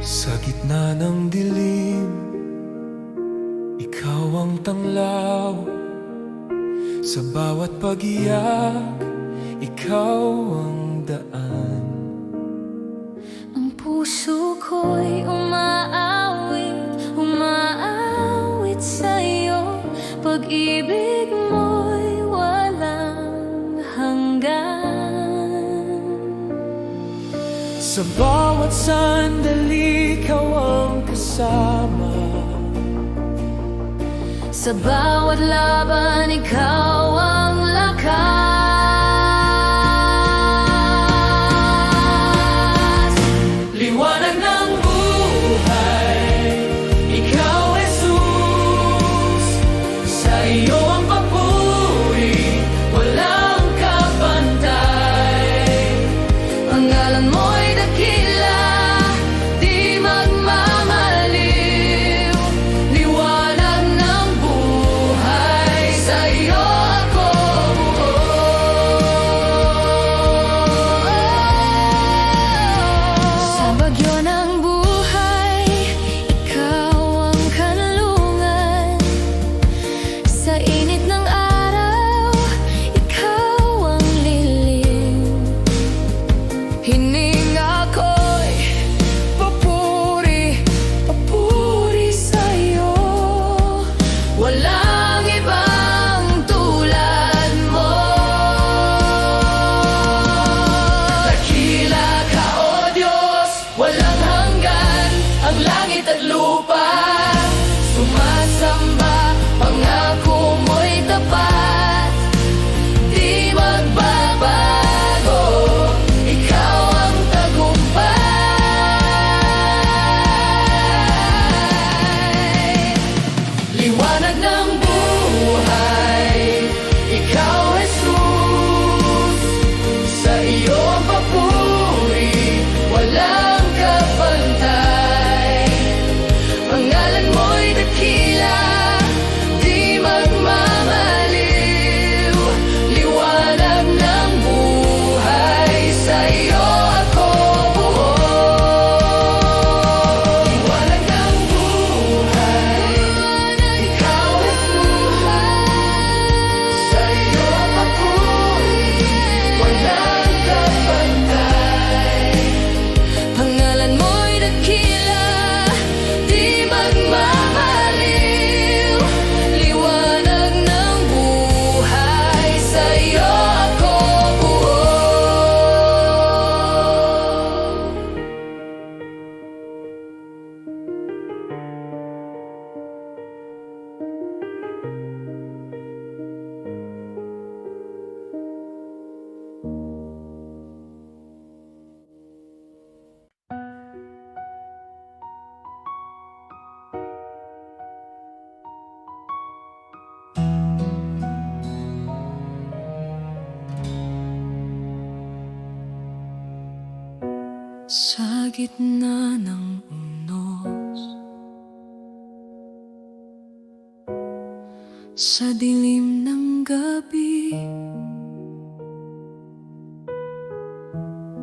Sa gitna ng dilim, ikaw ang tanglaw. Sa bawat pag-iyak, ikaw ang daan. Ang puso ko'y umaawit sa'yo. Pag-ibig mo'y walang hanggan. Sa bawat sandali, ikaw ang kasama. Sa bawat laban, ikaw ang lakas. Liwanag ng buhay, ikaw, Jesus. Sa iyo ang papuri, walang kapantay. Ang ngalan mo'y dakila, di magmamaliw. Liwanag ng buhay, sa iyo ako buo. Sa bagyo ng buhay, ikaw ang kanlungan. Sa init ng araw, ikaw ang lilim. Hininga ko'y papuri, papuri sa'yo. Walang ibang tulad mo. Dakila ka, O Diyos, walang hanggan. Ang langit at lupa sumasamba, pangako mo'y tapat. Di magbabago, ikaw ang tagumpay. Liwanag ng buhay, ikaw, Jesus. Sa iyo ang papuri, walang kapantay. Ang ngalan mo'y dakila, di magmamaliw. Liwanag ng buhay, sa iyo ako buo. Liwanag ng buhay, ikaw, Jesus. Sa iyo ang papuri, walang kapantay. Pangalan mo'y dakila, di magmamaliw. Liwanag ng buhay, sa iyo ako buo. Sa gitna ng unos, sa dilim ng gabi,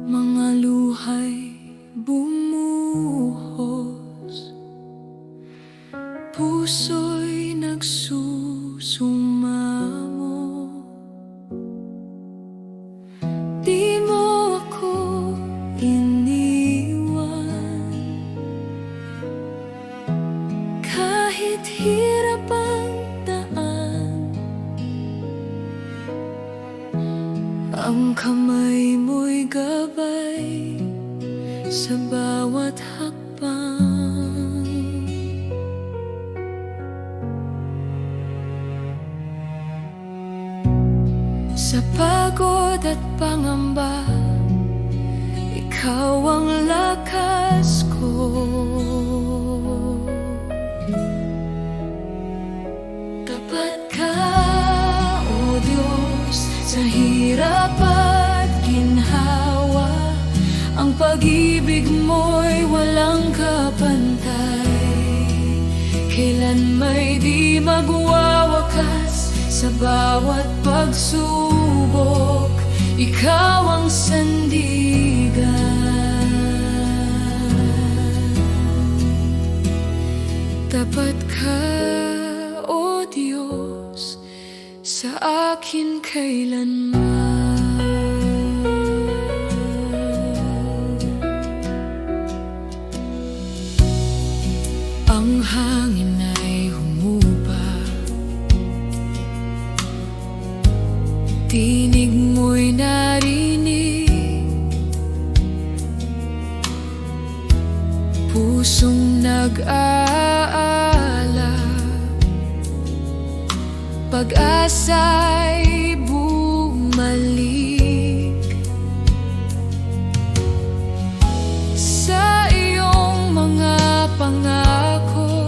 mga luhay bumuhos, puso'y nagsusumamo. Di mo ako iniwan, kahit hirap ang daan. Ang kamay mo'y gabay sa bawat hakbang. Sa pagod at pangamba, ikaw ang lakas ko. Tapat ka, O Diyos, sa hirap at ginhawa. Ang pag-ibig mo'y walang kapantay. Kailan may di magwawakas sa bawat pagsubok. Ikaw ang sandigan. Tapat ka, O Diyos, sa akin kailanman. Ang hangin ay humupa, tinig mo'y narinig, pusong nag-aala, pag-asa'y bumalik. Sa iyong mga pangako,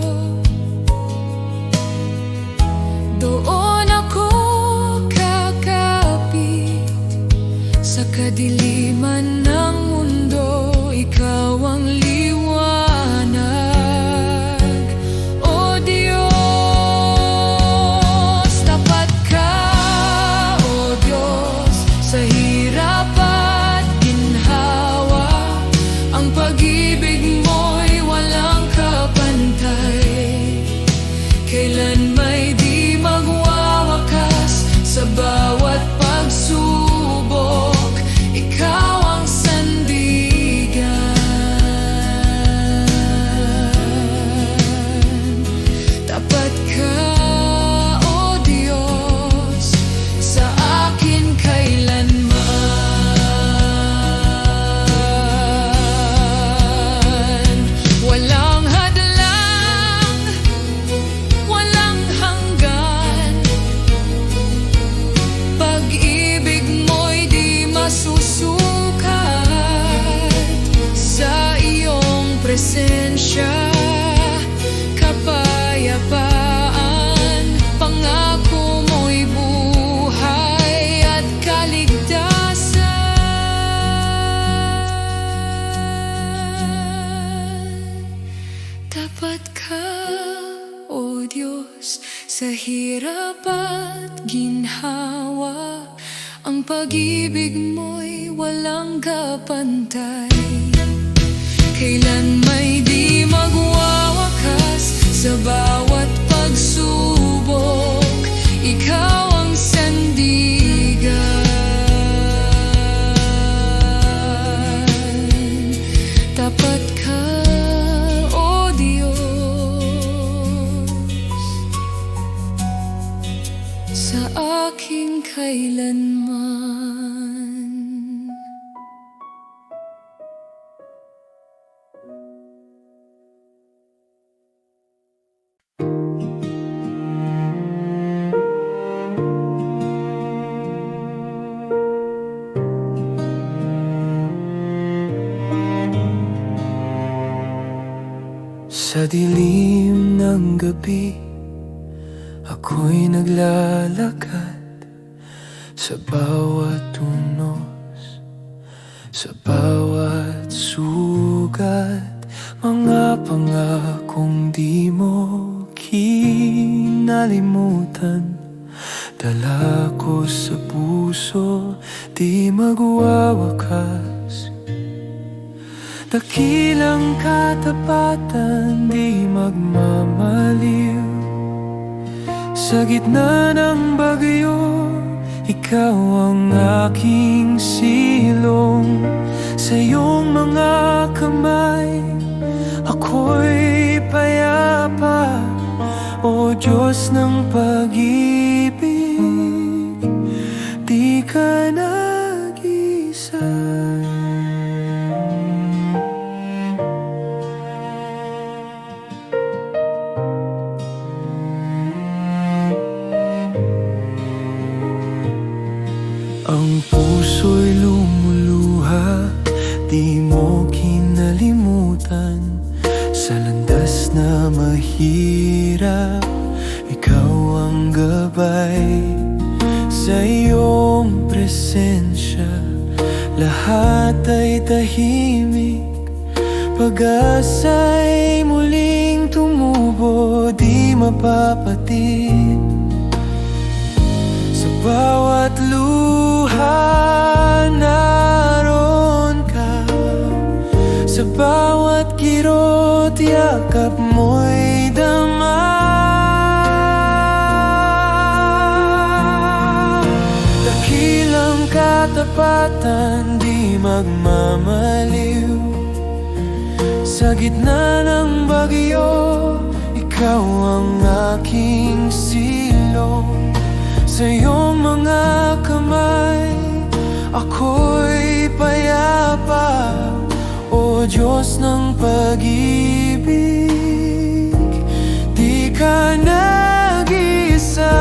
doon ako kakapit. Sa kadiliman ng mundo, ikaw ang liwanag. O Diyos, tapat ka, O Diyos, sa hirap at ginhawa. Ang pag-ibig mo'y walang kapantay, kailan may di magwawakas. Sa bawat pagsubok, ikaw ang sandigan. Tapat ka, O Diyos, sa akin kailanman. Walang hadlang, walang hanggan, pag-ibig mo'y di masusukat. Sa iyong presensya, kapayapaan, pangako mo'y buhay at kaligtasan. Tapat ka, O Diyos, sa hirap at ginhawa. Ang pag-ibig mo'y walang kapantay, kailan may di magwawakas. Sa bawat pagsubok, ikaw ang sandigan. Tapat ka, O Diyos, sa aking kailanman. Sa dilim ng gabi, ako'y naglalakad. Sa bawat tunos, sa bawat sugat, mga pangakong di mo kinalimutan. Dala ko sa puso, di magwawakas. Dakilang katapatan, di magmamaliw. Sa gitna ng bagyo, ikaw ang aking silong. Sa iyong mga kamay, ako'y payapa. O Diyos ng pag-ibig, di ka nag-isa. Ang puso'y lumuluha, di mo kinalimutan. Sa landas na mahirap, ikaw ang gabay. Sa iyong presensya, lahat ay tahimik. Pag-asa'y muling tumubo, di mapapatid. Sa bawat luha, naroon ka. Sa bawat kirot, yakap mo'y dama. katapatan, di magmamaliw. Sa gitna ng bagyo, ikaw ang aking silong. Sa iyong mga kamay, ako'y payapa. O Diyos ng pag-ibig, di ka nag-isa.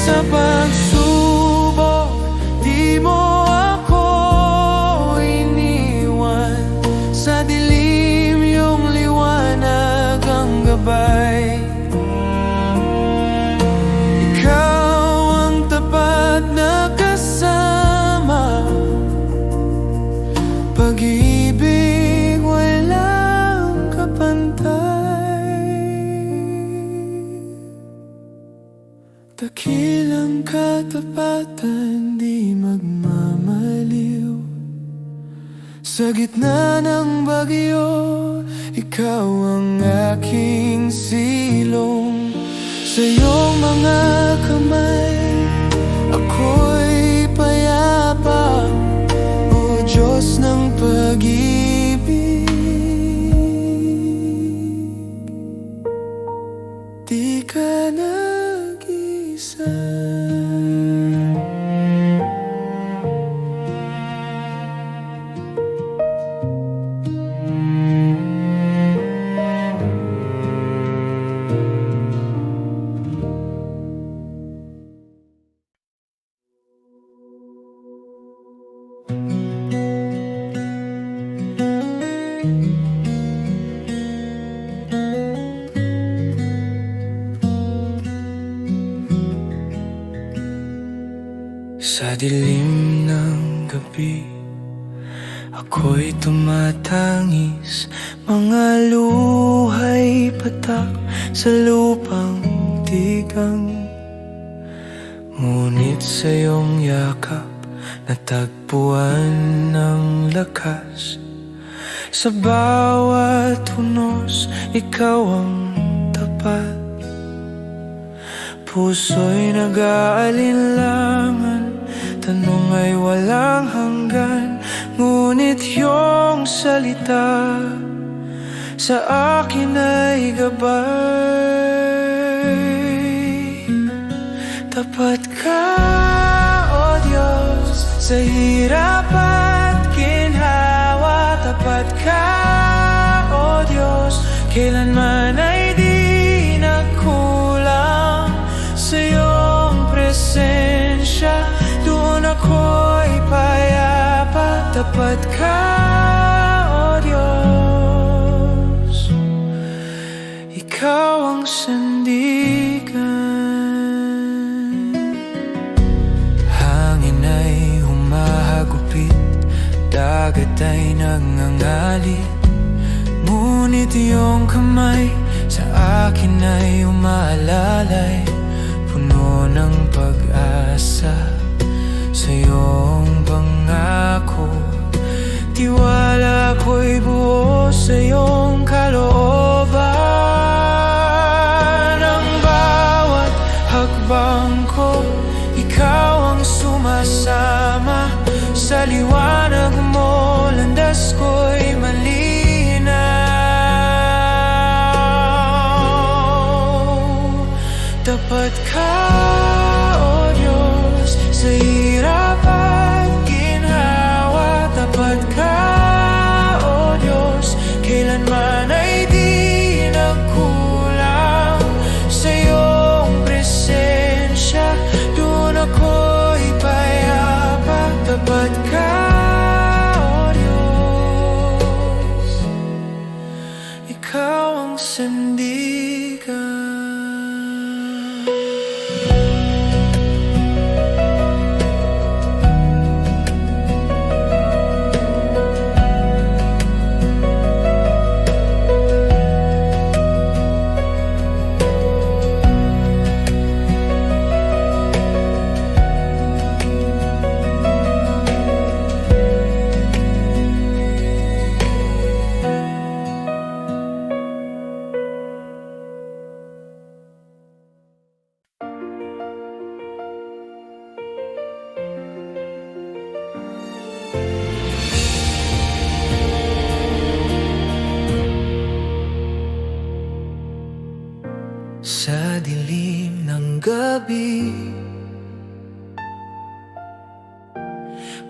Sa pagsubok, di mo ako iniwan. Sa dilim, yung liwanag ang gabay. Ikaw ang tapat na kasama. Pag-ibig, walang kapantay. Dakilang katapatan, di magmamaliw. Sa gitna ng bagyo, ikaw ang aking silong. Sa iyong mga kamay, ako'y payapa. O Diyos ng pag-ibig, di ka nag-isa. Sa dilim ng gabi, ako'y tumatangis. Mga luha'y patak sa lupang tigang. Ngunit sa iyong yakap, natagpuan ng lakas. Sa bawat hunos, ikaw ang tapat. Puso'y nag-aalinlangan, tanong ay walang hanggan. Ngunit iyong salita sa akin ay gabay. Tapat ka, O Diyos, sa hirap at ginhawa. Tapat ka, O Diyos, kailanman ay di nagkulang. Sa iyong presensya, doon ako'y payapa. Tapat ka, O Diyos, ikaw ang sandigan. Hangin ay humahagupit, dagat ay nangangalit. Ngunit iyong kamay sa akin ay umaalalay. Puno ng pag-asa sa iyong pangako. Tiwala ko'y buo sa iyong kalooban. Ang bawat hakbang ko, ikaw ang sumasama. Sa liwanag mo, landas ko'y malinaw. Tapat ka, O Diyos, sa hirap at ginhawa. Tapat ka, O Diyos, kailanman ay di nagkulang. Sa iyong presensya, doon ako'y payapa. Tapat ka,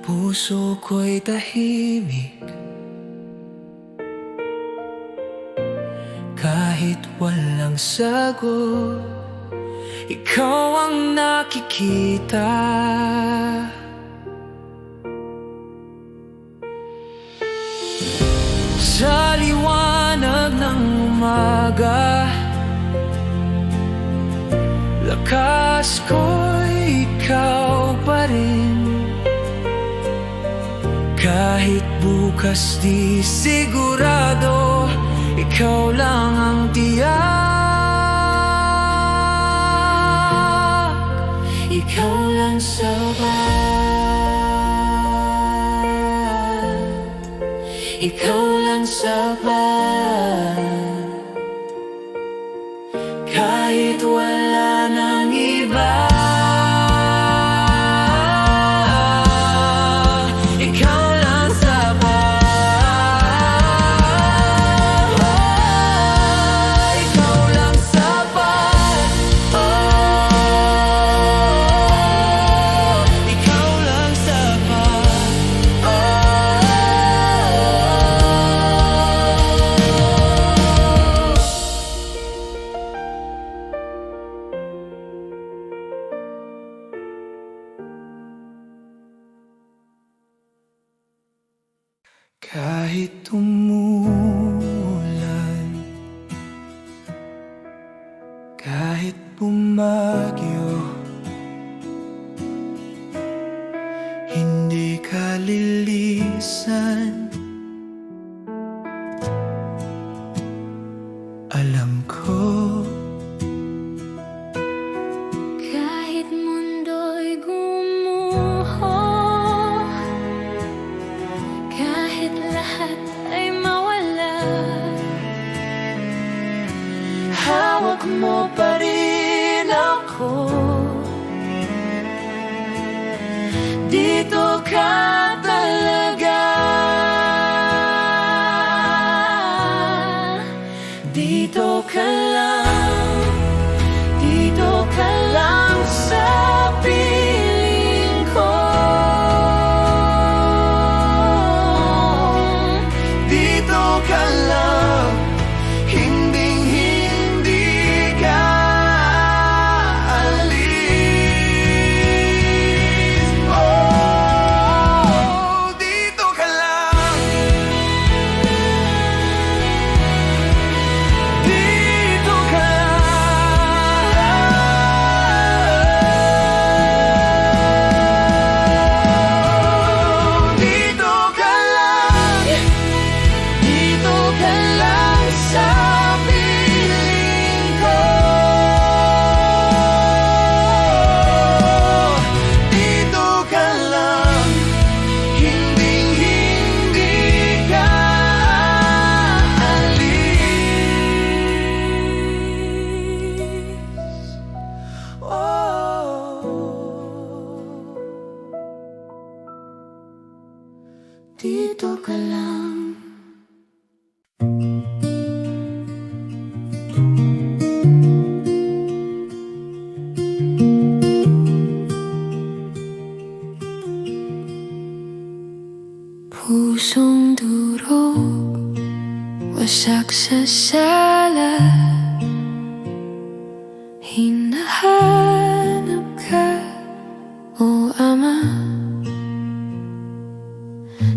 puso ko'y tahimik. Kahit walang sagot, ikaw ang nakikita. Sa liwanag ng umaga, lakas ko'y ikaw pa rin. Kahit bukas di sigurado, ikaw lang ang tiyak. Ikaw lang sapat. Ikaw lang sapat. Kahit wala nang iba, ikaw lang sapat. Ikaw lang sapat. Ikaw lang sapat. Kahit umulan, kahit bumagyo, hindi ka lilisan. Alam ko, Kahit mundo'y gumuho, kahit lahat ay mawala, hawak mo pa rin ako. Dito ka talaga. Dito ka lang. Dito ka lang sa piling ko. Dito ka lang. Hinding-hindi ka alis. Oh, dito ka lang. Dito ka lang. Dito ka lang. Dito ka lang sa piling ko. Dito ka lang. Hinding-hindi ka alis. Oh, dito ka lang. pusong durog, wasak sa sala. Hinahanap ka, o Ama,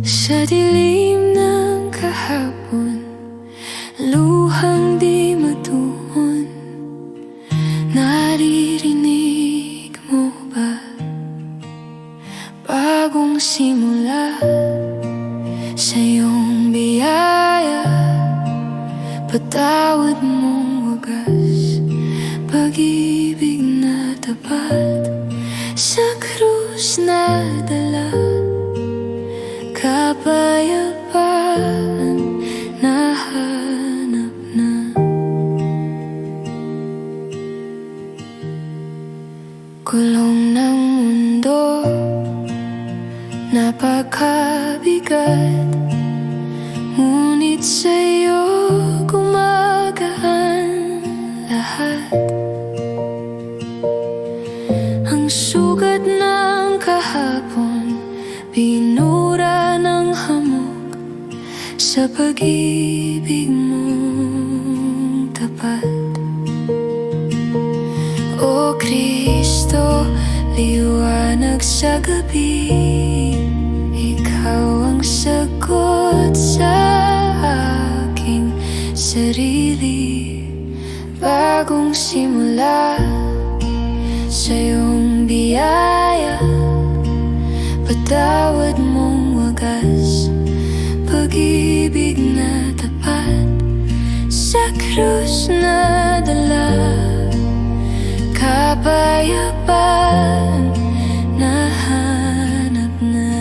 sa dilim ng kahapon, luhang di matuon. Naririnig mo ba bagong simula sa iyong biyaya? Patawad mong wagas, pag-ibig na tapat, sa krus na dala, kapayapaan nahanap na. Kulong ng mundo, napakabigat, ngunit sa'yo gumagaan lahat. Ang sugat ng kahapon, Binura ng hamog sa pag-ibig mong tapat. O Kristo, liwanag sa gabi, Ikaw ang sagot sa aking sarili. Bagong simula sa iyong biyaya, patawad mong wagas, pag-ibig na tapat, sa krus na dala, kapayapaan na hanap na.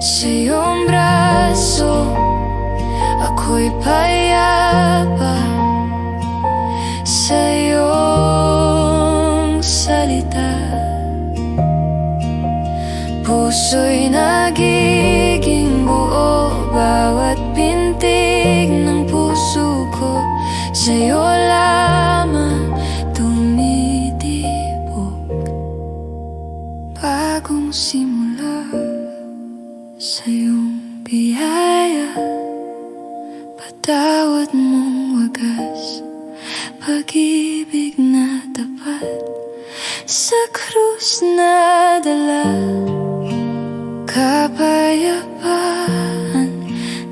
Sa iyong braso, ako'y payapa. Sa iyong salita, puso'y nagiging buo. Bawat pintig ng puso ko sa'yo lamang tumitibok. Bagong simula sa iyong biyaya, patawad mong wagas, pag-ibig na tapat, sa krus na dala, kapayapaan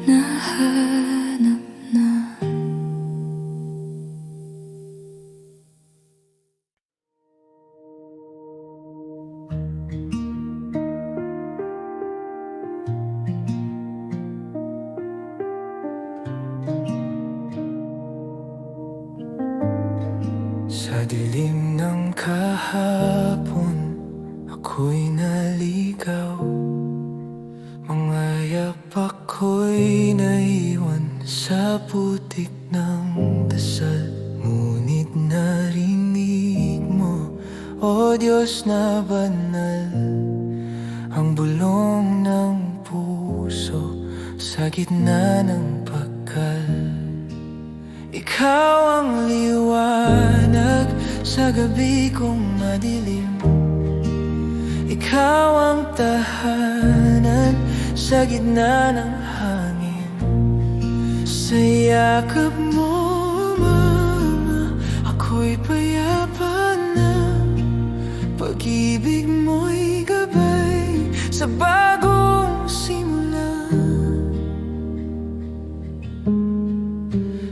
na hanap na. Sa dilim ng kahapon, ako'y naligaw. Mga yapak ko'y naiwan sa putik ng dasal. Ngunit narinig mo, O Diyos na banal, ang bulong ng puso sa gitna ng pagkal. Ikaw ang liwanag sa gabi kong madilim. Ikaw ang tahanan sa gitna ng hangin. Sa yakap mo, Mama, ako'y payapa na. Pag-ibig mo'y gabay sa bagong simula.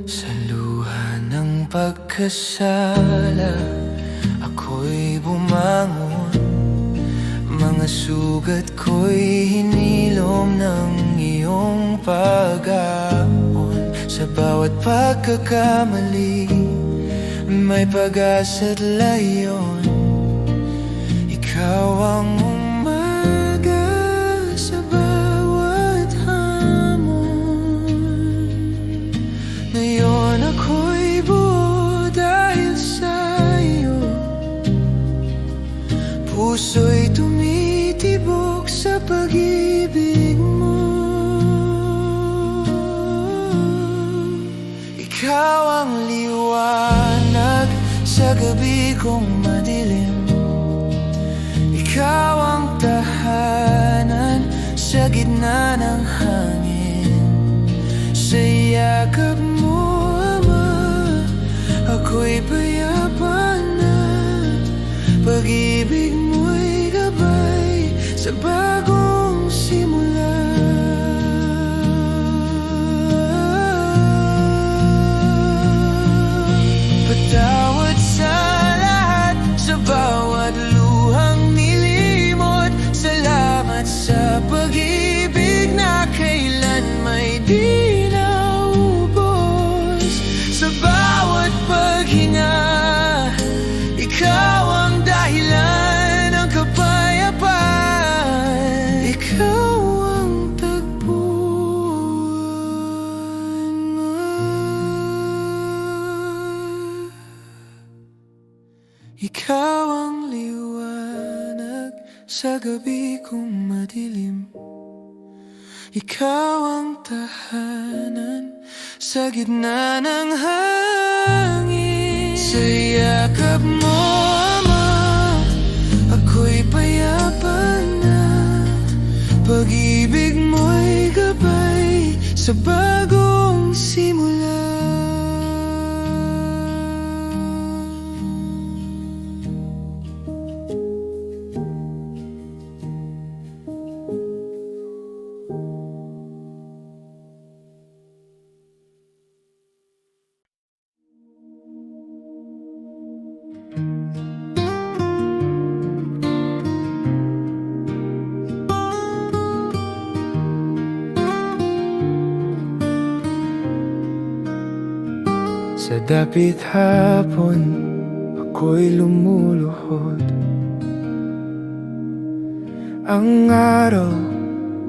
Sa luha ng pagkasala, ako'y bumangon. Mga sugat ko'y hinilom ng iyong pag-aon. Sa bawat pagkakamali, may pag-asa't layon. Ikaw ang umaga sa bawat hamon. Ngayon ako'y buo dahil sa'yo. Puso'y tumitibok sa pag-ibig mo. Ikaw ang liwanag sa gabi kong madilim. Ikaw ang tahanan sa gitna ng hangin. Sa yakap mo, Ama, ako'y payapa na. Pag-ibig mo'y gabay sa bagong simula. Patawad sa lahat, sa bawat luhang nilimot. Salamat sa pag-ibig na kailan may di naubos. Sa bawat paghinga, ikaw ang dahilan ng kapayapaan. sa gabi kong madilim. Ikaw ang tahanan sa gitna ng hangin. Sa yakap mo, Ama, ako'y payapa na. Pag-ibig mo'y gabay sa bagong simula. Sa dapit hapon, ako'y lumuluhod. Ang araw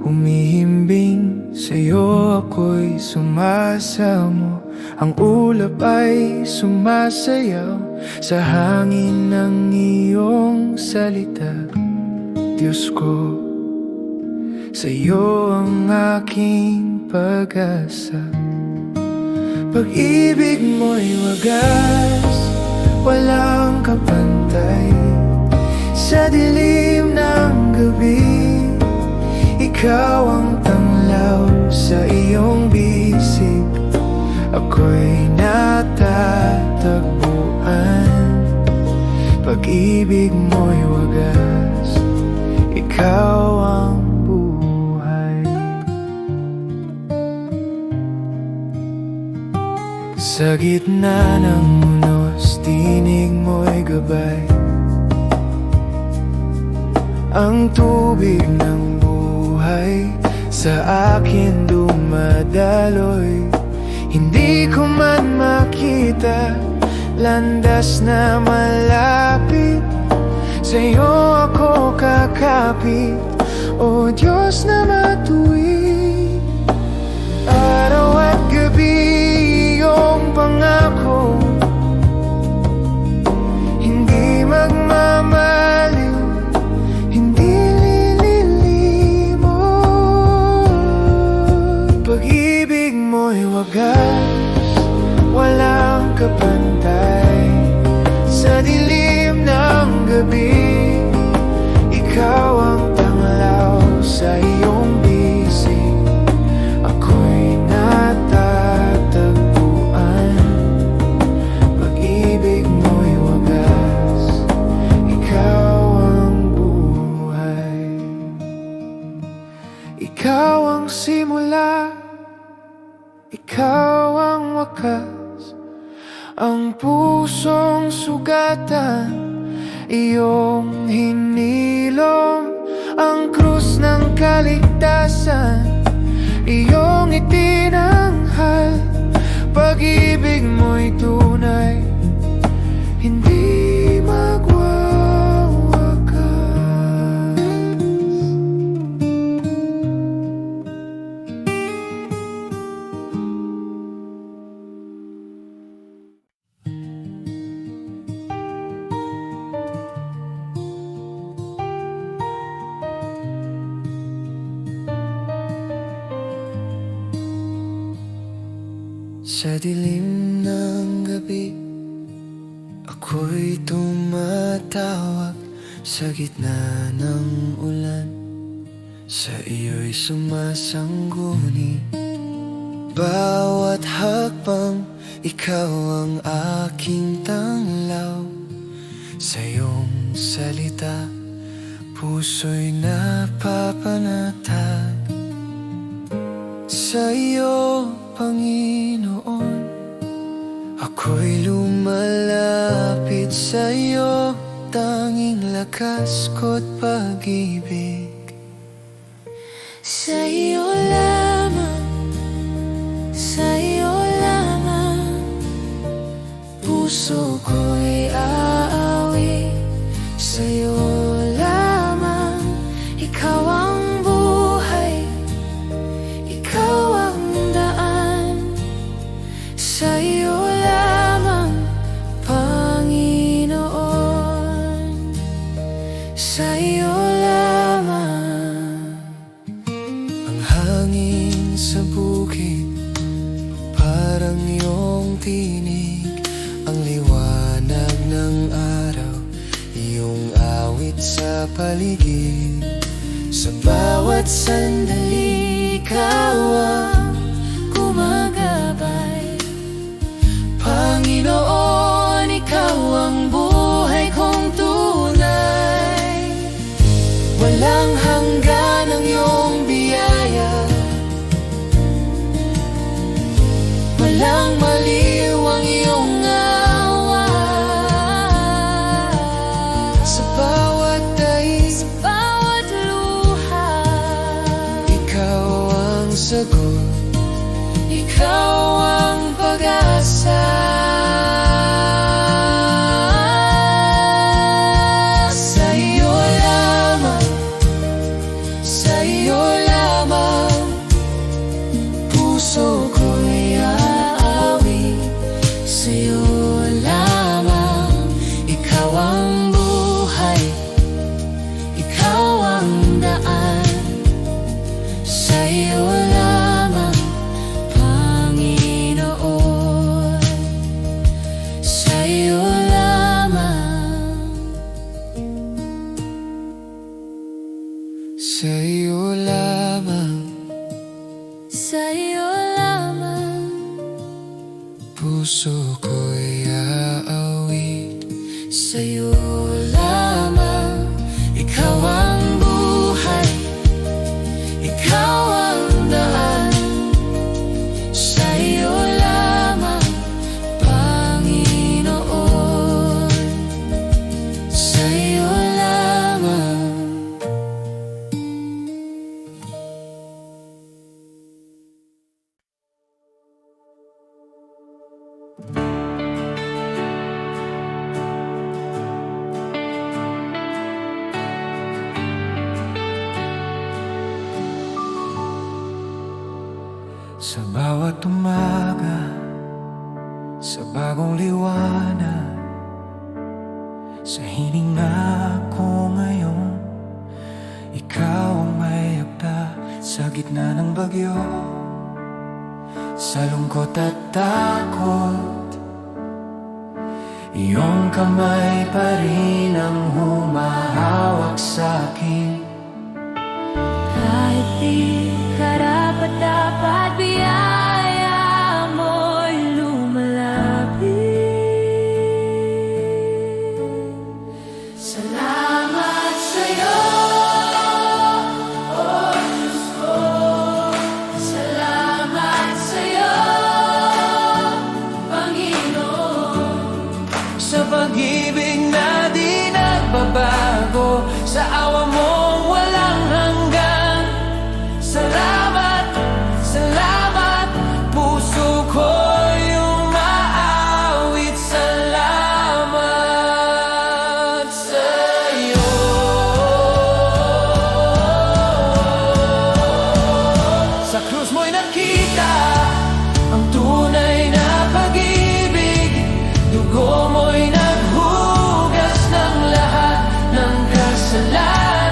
humihimbing, sa'yo ako'y sumasamo. Ang ulap ay sumasayaw sa hangin ng iyong salita. Diyos ko, sa'yo ang aking pag-asa. Pag-ibig mo'y wagas, walang kapantay. Sa dilim ng gabi, ikaw ang tanglaw sa iyong bisig. Ako'y natatagpuan. Pag-ibig mo'y wagas, ikaw ang sa gitna ng unos, tinig mo'y gabay. Ang tubig ng buhay sa akin dumadaloy. Hindi ko man makita landas na malapit, sa'yo ako kakapit, o Diyos na matuwid. Araw at gabi iyong pangako, hindi magmamaliw, hindi lililimot. Pag-ibig mo'y wagas, walang kapantay. Sa dilim ng gabi, ikaw ang tanglaw sa iyong bisig. Ako'y natatagpuan. Pag-ibig mo'y wagas, ikaw ang buhay. Ikaw ang simula, ikaw ang wakas. Ang pusong sugatan, iyong hinilom. Ang krus ng kaligtasan, iyong itinanghal. Pag-ibig mo'y tunay, hindi magwawakas. Sa dilim ng gabi, ako'y tumatawag. Sa gitna ng ulan, sa iyo'y sumasangguni. Bawat hakbang, ikaw ang aking tanglaw. Sa iyong salita, puso'y napapanatag. Sa iyo, Panginoon, ako'y lumalapit sa iyo. Tanging lakas ko't pag-ibig, Sa iyo lamang, sa iyo lamang, puso ko'y aawi. Sa iyo lamang, ikaw ang buhay, ikaw ang daan. Sa iyo lamang, Panginoon, sa iyo lamang. paligid. Sa bawat sandali, ikaw ang gumagabay. Panginoon, ikaw ang buhay kong tunay. Walang hanggan ang iyong biyaya, walang maliw ang iyong awa. Sa bawat daig, Sa bawat luha, ikaw ang sagot, ikaw ang pag-asa. Sa iyo lamang, sa iyo lamang, puso ko'y aawi. Sa iyo lamang, ikaw ang buhay, ikaw ang daan. Sa iyo lamang, Panginoon. Sa iyo lamang, sa iyo lamang, sa iyo lamang, puso ko'y aawit. sa iyo lamang, Ikaw ang buhay, ikaw ang daan. Sa iyo lamang, Panginoon. Sa iyo lamang. Sa bawat umaga, sa bagong liwanag, sa hininga ko ngayon, ikaw ang may hagda sa gitna ng bagyo. Sa lungkot at takot, iyong kamay pa rin ang humahawak sa akin. kahit di karapat-dapat, biyaya mo'y lumalapit. Salamat sa'yo, oh Diyos ko. Salamat sa'yo, Panginoon. Sa pag-ibig na di nagbabago, sa awa mong walang hanggan. Salamat, salamat, puso ko'y umaawit. Salamat sa'yo. Sa krus mo'y nakita ang tunay na pag-ibig. Dugo mo'y naghugas ng lahat ng kasalanan.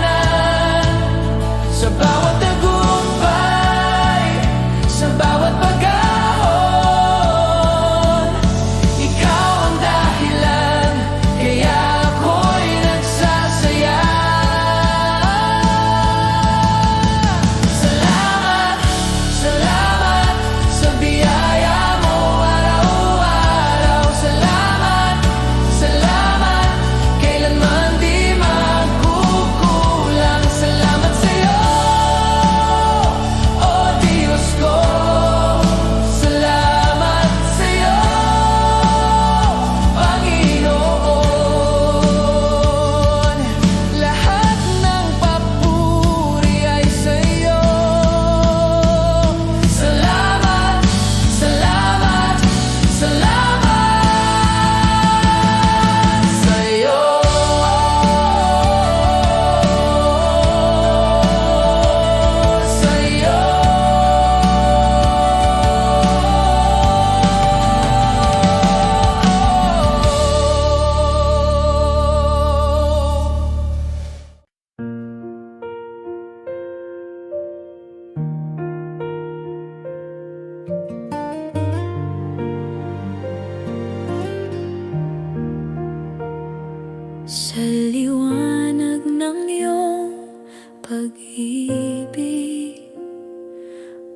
pag-ibig.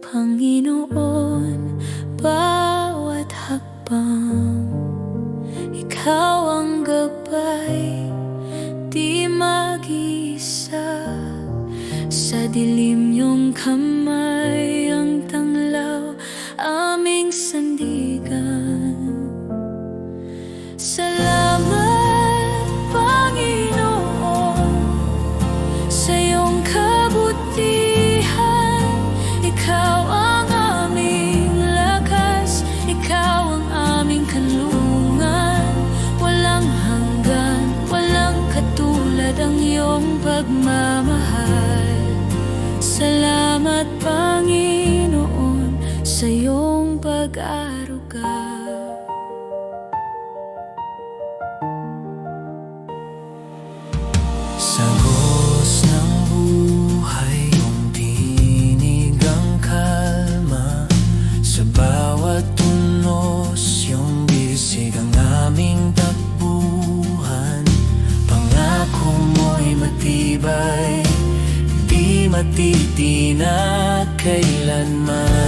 Panginoon, bawat hakbang Ikaw ang gabay, di mag-isa. Sa dilim niyong kamay ang tanglaw, aming sandigan. Salamat, Panginoon, sa iyong kabutihan. Ikaw ang aming lakas, ikaw ang aming kanlungan. Walang hanggan, walang katulad ang iyong pagmamahal. Salamat, Panginoon, sa iyong pag-aruga. Sagos ng buhay, iyong tinig ang kalma. Sa bawat tunos, iyong bisig ang aming takbuhan. Pangako mo'y matibay, di matitinag kailanman.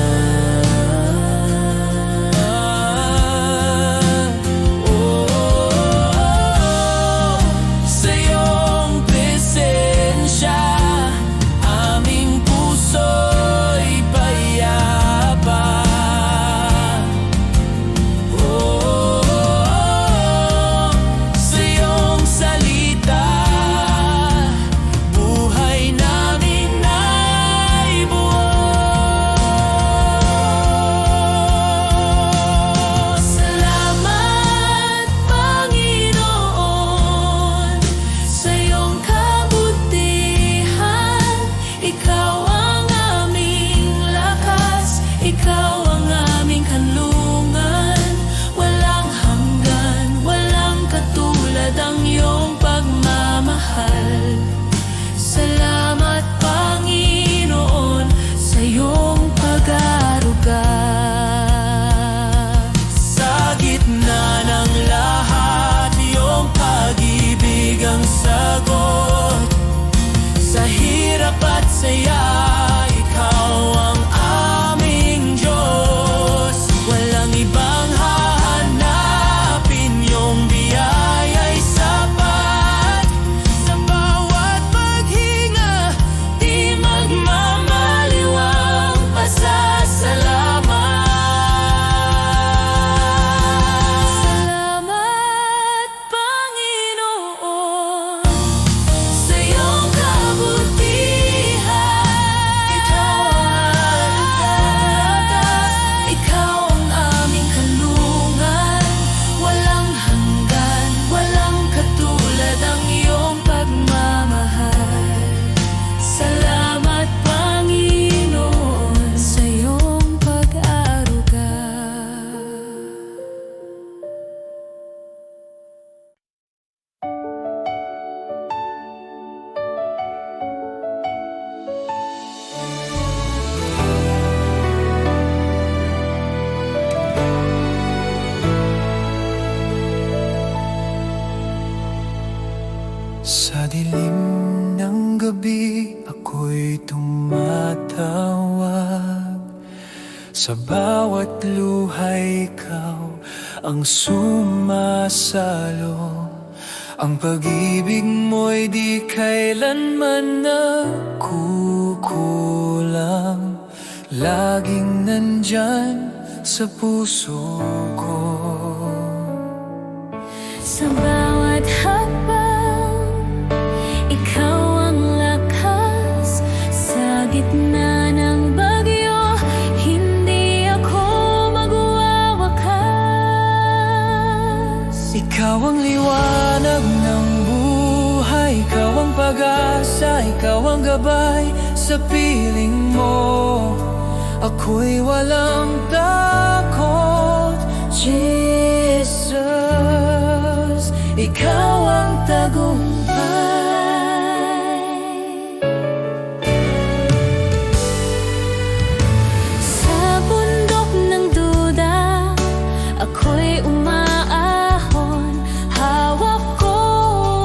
Salamat, Panginoon, sa iyong pag-aruga. Sa gitna ng lahat, iyong pag-ibig ang sagot. Sa hirap at saya, ikaw ang aming Diyos. Walang ibang hahanapin, iyong biyaya'y sapat. Sa bawat paghinga, di magmamaliwang pasasalamat. Salamat, Panginoon, sa iyong kabutihan. Ikaw ang lakas, ikaw ang aming kanlungan. Walang hanggan, walang katulad ang iyong pagmamahal. Salamat, Panginoon, sa iyong pag-aruga. Sa dilim ng gabi, ako'y tumatawag. Sa bawat luhay, ikaw ang sumasalo. Ang pag-ibig mo'y di kailanman nagkukulang. Laging nandyan sa puso ko. Sa bawat hakbang, ikaw ang lakas. Sa gitna ng bagyo, hindi ako magwawakas. Ikaw ang liwanag ng buhay, ikaw ang pag-asa, ikaw ang gabay. Sa piling mo, ako'y walang takot. Jesus, ikaw ang tagumpay. Sa bundok ng duda, ako'y umaahon. Hawak ko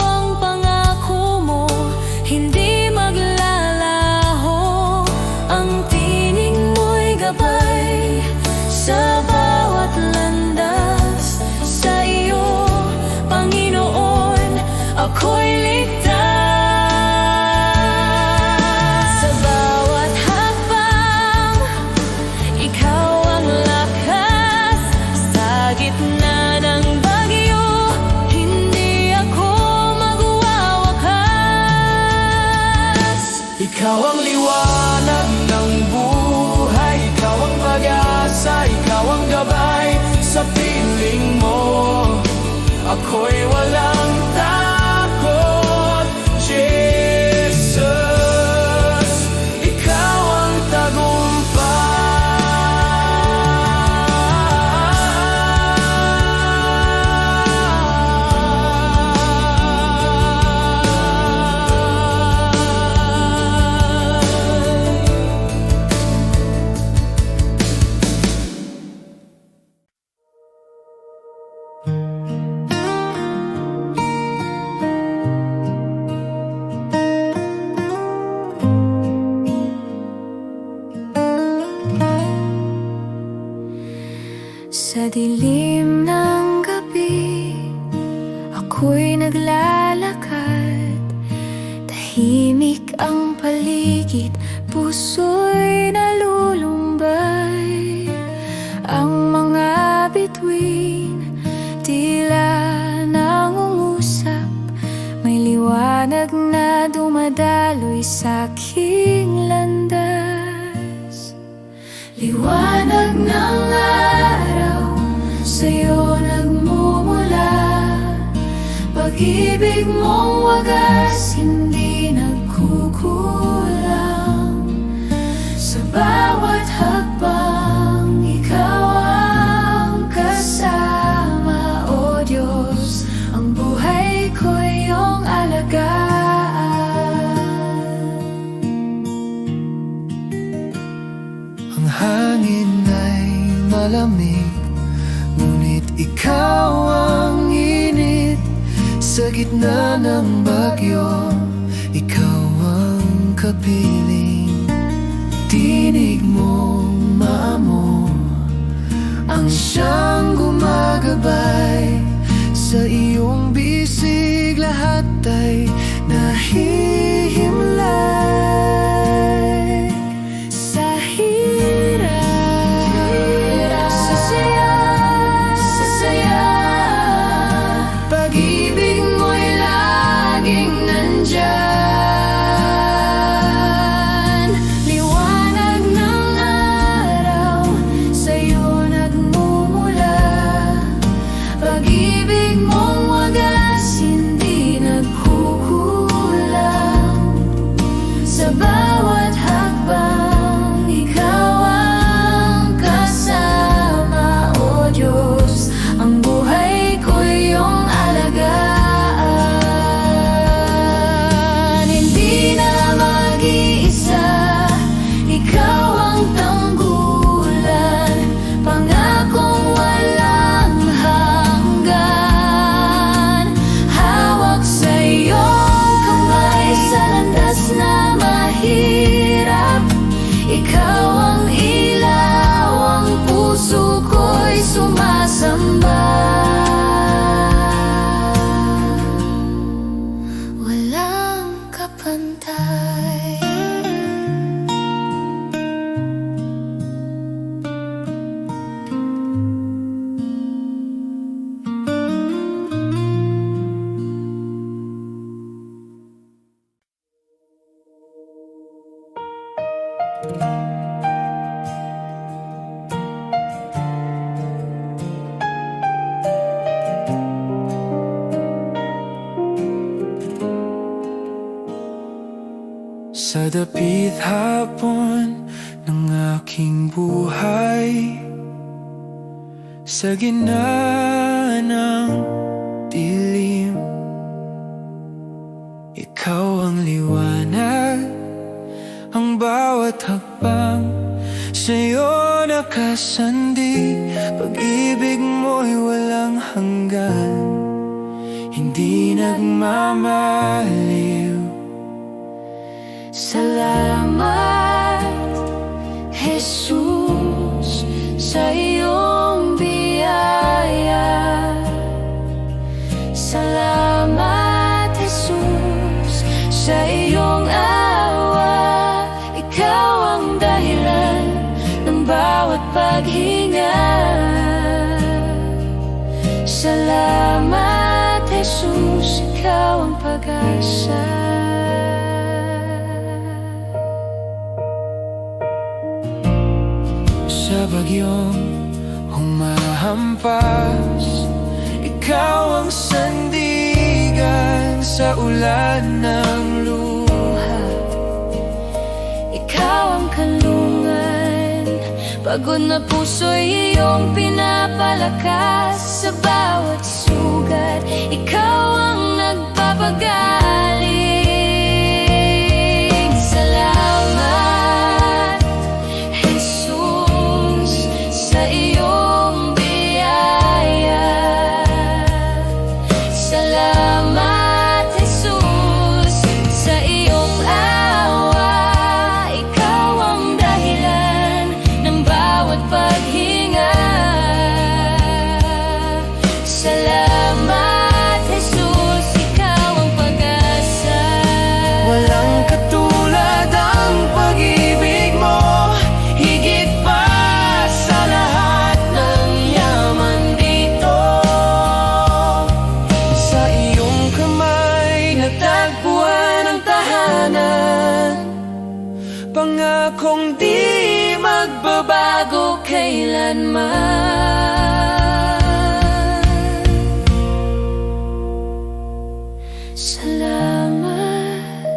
ang pangako mo, hindi maglalaki. Ikaw ang liwanag ng buhay, ikaw ang pag-asa, ikaw ang gabay. Sa piling mo, ako'y walang takot. Jesus, ikaw ang Sa dilim ng gabi, ako'y naglalakad. Tahimik ang paligid, puso'y nalulumbay. Ang mga bituin, tila nangungusap. May liwanag na dumadaloy sa aking landas. Liwanag ng araw, sa'yo nagmumula. Pag-ibig mong wagas, hindi nagkukulang. Sa bawat hakbang, ikaw ang kasama. O Diyos, ang buhay ko'y iyong alagaan. Ang hangin ay malamig, ngunit ikaw ang init. Sa gitna ng bagyo, ikaw ang kapiling. Tinig mong maamo ang siyang gumagabay. Sa iyong bisig lahat ay nahihimlay. Sa hirap, sa saya, pag-ibig mo'y laging nandyan. Liwanag ng araw, sa'yo nagmumula. Pag-ibig mong wagas, hindi nagkukulang. Sa bawat hakbang, ikaw ang kasama. O Diyos, ang buhay ko'y iyong alagaan. Hindi na mag-iisa, ikaw ang tanggulan. Pangakong walang hanggan. Hawak sa iyong kamay sa landas na mahirap. Ikaw ang ilaw, ang puso ko'y sumasamba. Walang kapantay. Sa dapit hapon ng aking buhay, sa gitna ng dilim, ikaw ang liwanag, ang bawat hakbang sa'yo nakasandi. Pag-ibig mo'y walang hanggan, hindi nagmamaliw. Salamat, Jesus, sa iyong biyaya. Salamat, Jesus, sa iyong awa. Ikaw ang dahilan ng bawat paghinga. Salamat, Jesus, ikaw ang pag-asa. bagyong humahampas, ikaw ang sandigan sa ulan ng luha. Ikaw ang kanlungan, pagod na puso'y iyong pinapalakas. Sa bawat sugat, ikaw ang nagpapagaling. Salamat, Jesus, sa iyong biyaya. Salamat, Jesus, sa iyong awa. Ikaw ang dahilan ng bawat paghinga. Salamat, Jesus, ikaw ang pag-asa. Walang katulad ang pag-ibig mo, higit pa sa lahat ng yaman dito. Sa iyong kamay natagpuan ang tahanan, pangakong di magbabago kailanman. Salamat,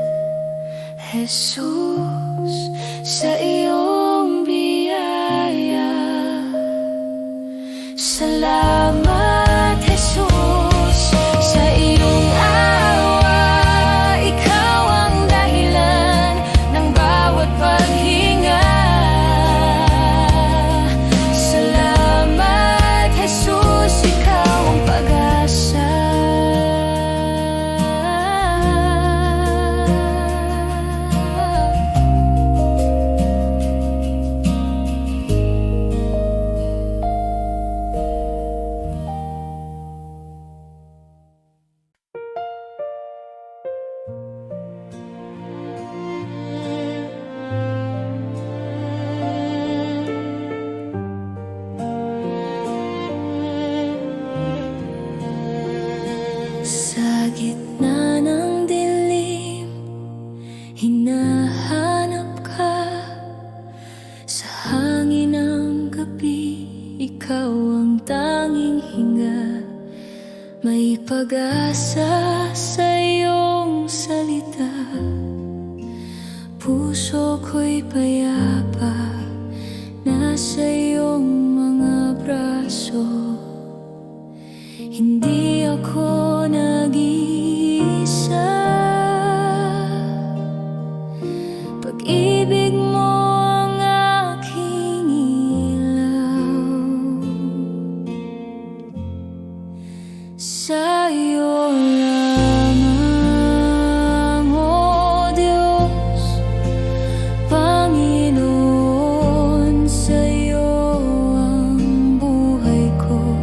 Jesus, sa iyong biyaya. Salamat, Jesus, sa iyong awa. Ikaw ang dahilan ng bawat paghinga. Salamat, Jesus, ikaw ang pag-asa. Sa gitna ng dilim, hinahanap ka. Sa hangin ng gabi, ikaw ang tanging hinga. May pag-asa sa iyong salita. Puso ko'y payapa, nasa iyong mga braso. Hindi ako nag-iisa. Pag-ibig mo ang aking ilaw. Sa iyo lamang, O Diyos, Panginoon, sa iyo ang buhay ko.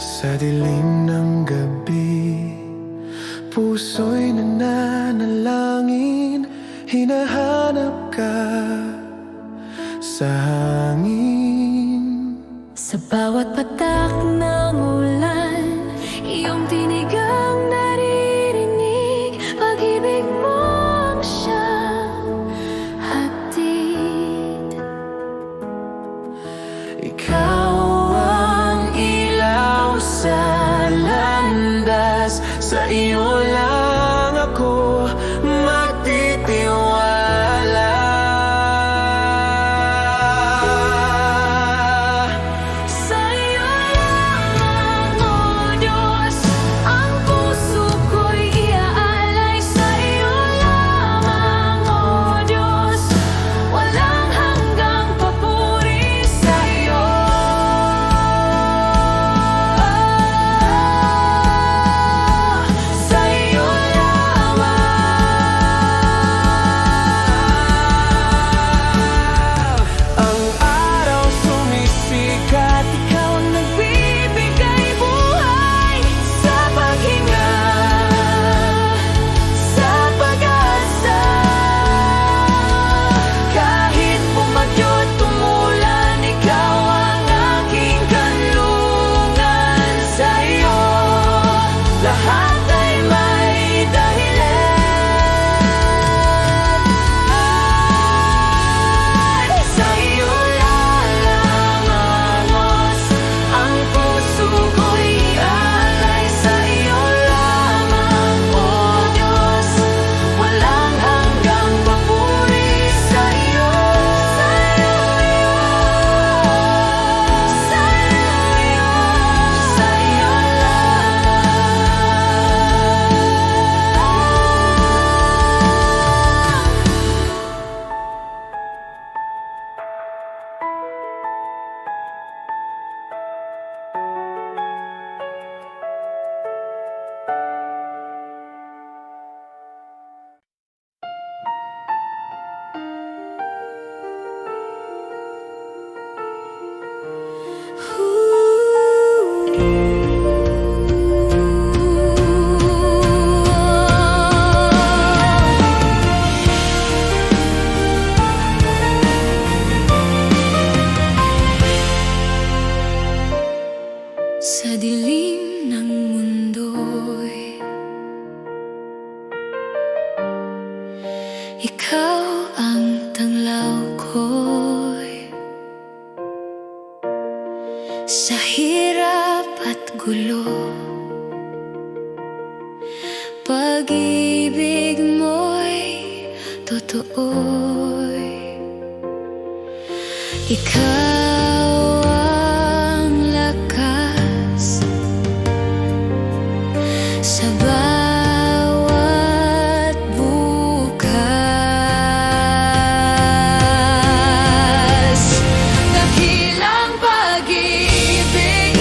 Sa dilim ng gabi, puso'y nananalangin, hinahanap ka sa hangin. Sa bawat patak ng ulan, iyong tinig ang naririnig. Pag-ibig mo ang siyang hatid. Ikaw ang ilaw sa landas, sa iyo lang ako magtitiwala. Sa iyo lamang, O Diyos, ang puso ko'y iaalay. Sa iyo lamang, O Diyos, walang hanggang papuri sa iyo. Sa iyo lamang. Ang araw sumisikat, Ikaw ang nagbibigay buhay sa paghinga, sa pag-asa. Kahit bumagyo't tumulan, ikaw ang aking kanlungan. Sa iyo, lahat ay may dahilan. Sa iyo lamang, Diyos, ang puso ko'y iaalay. Sa iyo lamang, O Diyos, walang hanggang papuri sa iyo. Sa iyo, sa iyo lamang. Sa dilim ng mundo'y ikaw ang tanglaw ko'y sa hirap at gulo. Pag-ibig mo'y totoo'y ikaw ang lakas sa bawat bukas. Dakilang pag-ibig,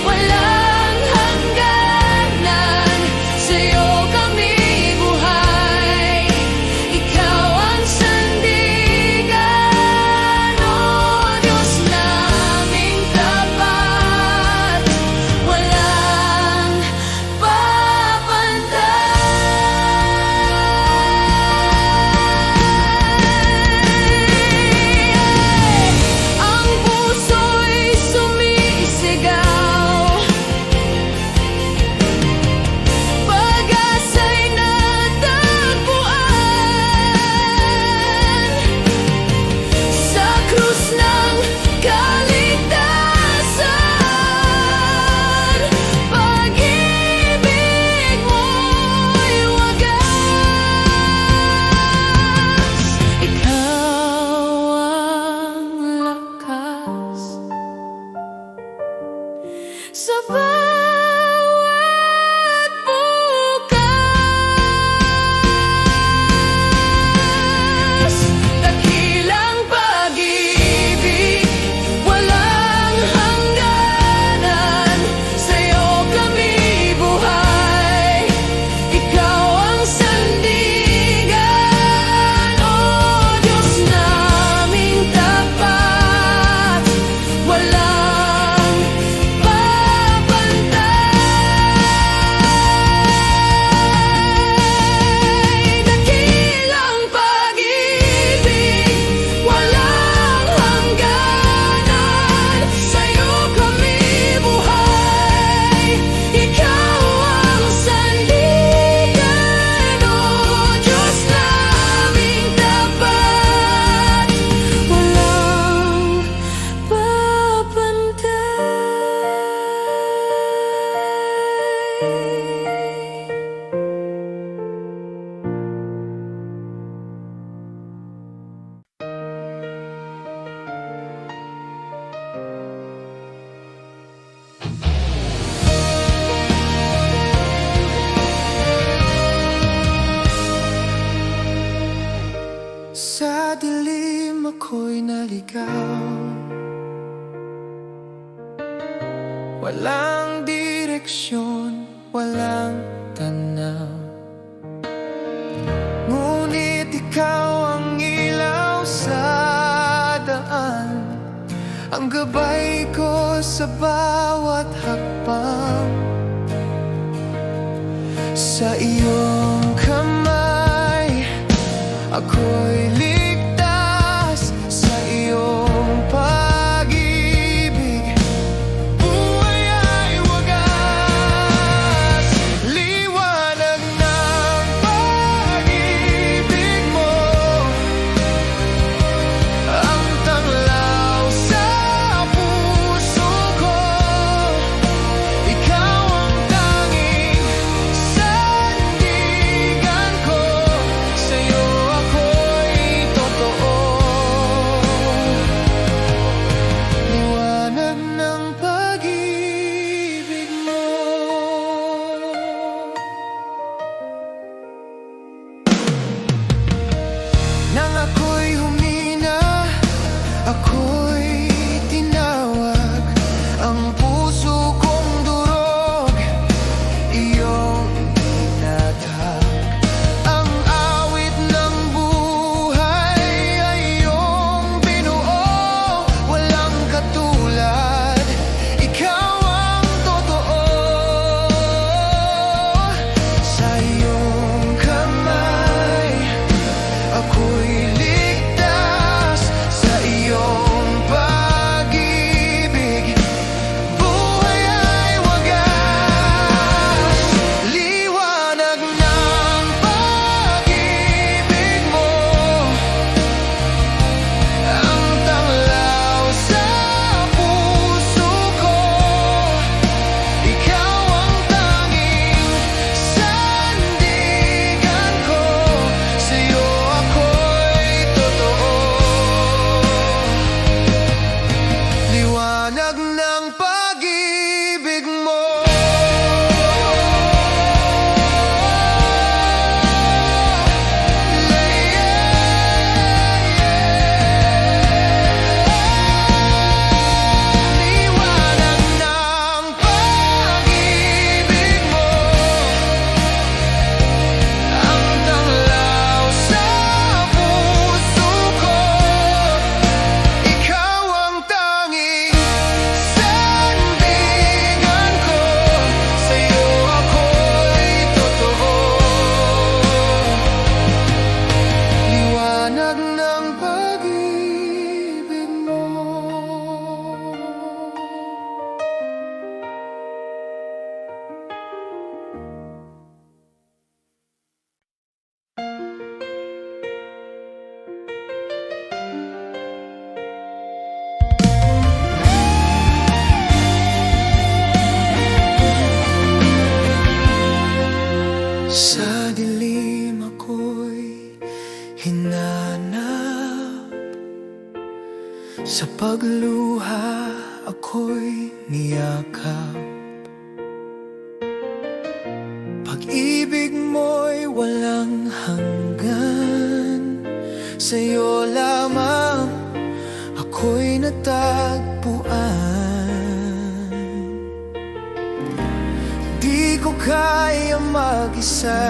walang hangganan. Sa'yo kami buhay, ikaw ang sandigan. O Diyos naming tapat, walang papantay. Ang puso'y sumisigaw, pag-asa'y natagpuan sa krus ng kaligtasan. Pag-ibig mo'y wagas, ikaw ang lakas sa bawat bukas. Dakilang pag-ibig, walang hangganan. Sa'yo kami buhay, ikaw ang sandigan. O Diyos naming tapat, walang papantay. ako'y naligaw. Walang direksyon, walang tanaw, ngunit ikaw ang ilaw sa daan, ang gabay ko sa bawat hakbang. Sa iyong kamay, ako'y ligtas. Sa iyong pag-ibig, buhay ay wagas. Liwanag ng pag-ibig mo, ang tanglaw sa puso ko. Ikaw ang tanging sandigan ko. Sa'yo ako'y totoo. Liwanag ng pag-ibig mo. Nang ako'y humina, ako'y tinawag. Ang puso kong durog, iyong inatag. Ang awit ng buhay ay iyong binuo. Walang katulad, ikaw ang totoo. Sa iyong kamay, ako'y ligtas. Sa iyong pag-ibig, buhay ay wagas. Liwanag ng pag-ibig mo, ang tanglaw sa puso ko. Ikaw ang tanging sandigan ko. Sa'yo ako'y totoo. Liwanag ng pag-ibig mo. Liwanag ng pag-ibig mo, ang tanglaw sa puso ko. Ikaw ang tanging sandigan ko. Sa'yo ako'y totoo. Liwanag ng pag-ibig mo. Sa dilim ako'y hinanap, sa pagluha ako'y niyakap. Pag-ibig mo'y walang hanggan, sa'yo lamang ako'y natagpuan. Di ko kaya mag-isa,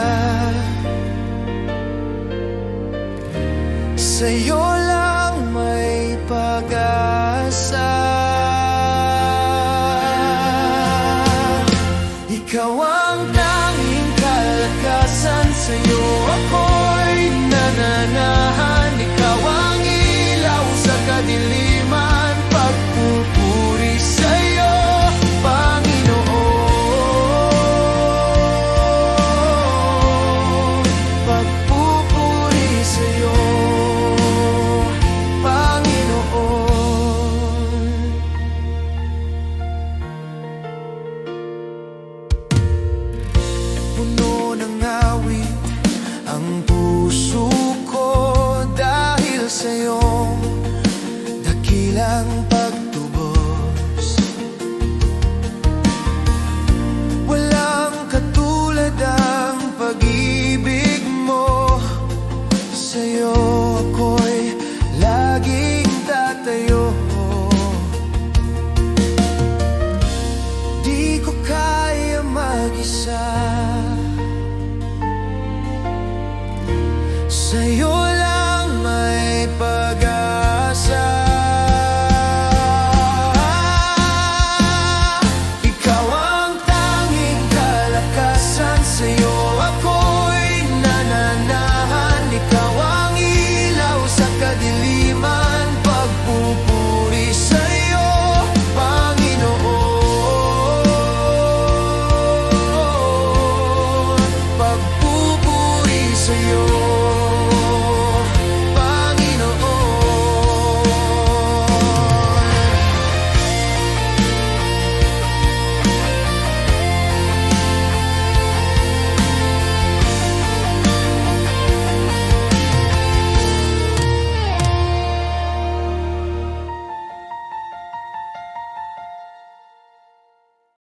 sa'yo lang may pag-asa. Ikaw ang